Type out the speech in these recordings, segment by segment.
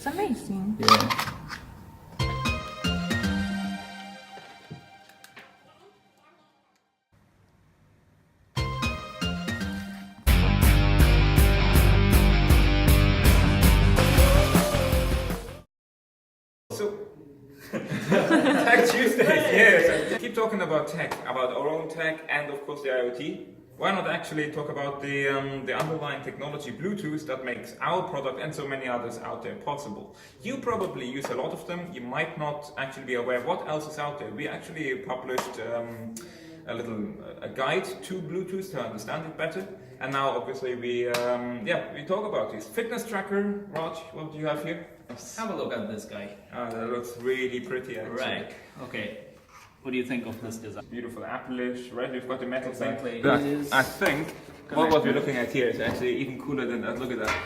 It's amazing. Yeah. So, Tech Tuesdays, yes. Keep talking about tech, about our own tech, and of course the IoT. Why not actually talk about the underlying technology, Bluetooth, that makes our product and so many others out there possible? You probably use a lot of them. You might not actually be aware what else is out there. We actually published a guide to Bluetooth to understand it better. And now obviously we talk about this. Fitness tracker, Raj, what do you have here? Have a look at this guy. That looks really pretty actually. Right. Okay. What do you think of this design? Beautiful Appleish, right? We've got the metal Exactly. thing. I think what we're looking at here is actually even cooler than that. Look at that.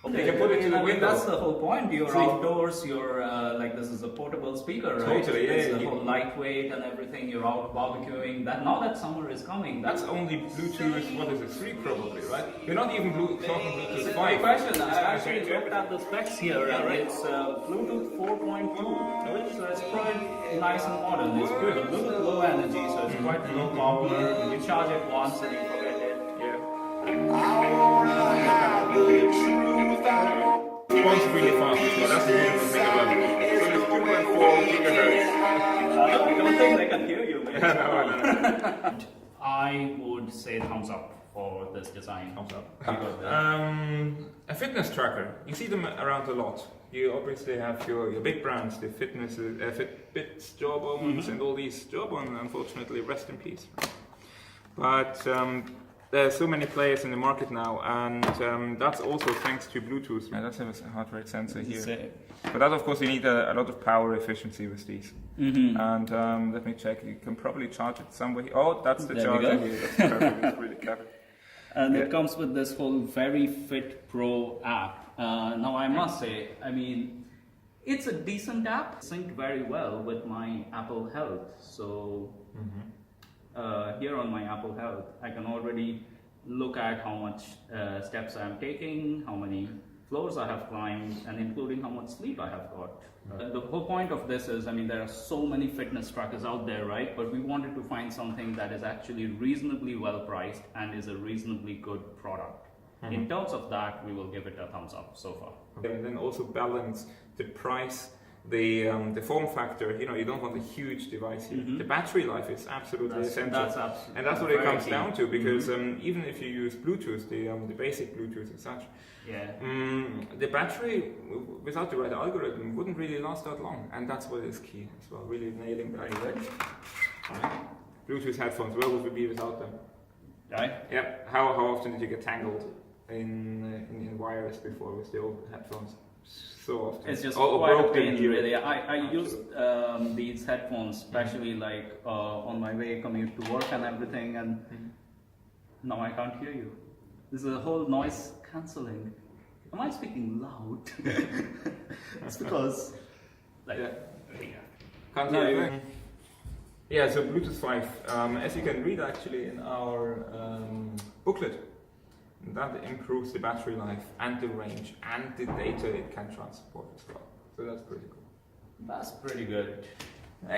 Okay. You can put it to the window. That's the whole point. You're outdoors. You're like this is a portable speaker, right? Totally. Yeah. It's the whole lightweight and everything. You're out barbecuing. Now that summer is coming. That's only Bluetooth. What is it? 3 probably, right? We're not even talking Bluetooth 5. Good question. I actually looked at the specs here, and it's Bluetooth 4.2, so it's quite nice and modern. It's good. A little low energy, so it's quite low power. You charge it once and you forget it. Responds really fast as well. That's the beautiful thing about it. So it's 2.4 gigahertz. I don't think they can hear you. Yeah, no. I would say thumbs up for this design. Thumbs up. You got that. A fitness tracker. You see them around a lot. You obviously have your big brands, the fitness, Fitbits, Jawbones, and all these. Jawbone, unfortunately, rest in peace. But there are so many players in the market now, and that's also thanks to Bluetooth. Yeah, that's a heart rate sensor here. But that, of course, you need a lot of power efficiency with these. And let me check. You can probably charge it somewhere. Oh, that's the charger here. That's perfect. It's really clever. And it comes with this whole Very Fit Pro app. Now, I must say, I mean, it's a decent app, synced very well with my Apple Health. So here on my Apple Health, I can already look at how much steps I'm taking, how many floors I have climbed, and including how much sleep I have got. The whole point of this is, I mean, there are so many fitness trackers out there, right? But we wanted to find something that is actually reasonably well priced and is a reasonably good product. In terms of that, we will give it a thumbs up so far. And then also balance the price, the form factor. You know, you don't want a huge device here. The battery life is absolutely essential, and that's what it comes down to. Because even if you use Bluetooth, the basic Bluetooth as such, the battery without the right algorithm wouldn't really last that long, and that's what is key as well. Really nailing that. Bluetooth headphones, where would we be without them? Right? Yeah. How often did you get tangled in wires before with the old headphones? So often. It's just quite a pain, really. I use these headphones, especially like on my way commute to work and everything, and now I can't hear you. This is a whole noise cancelling. Am I speaking loud? It's because, like, Can't hear you. Yeah, so Bluetooth 5, as you can read actually in our booklet, that improves the battery life and the range and the data it can transport as well. So that's pretty cool. That's pretty good.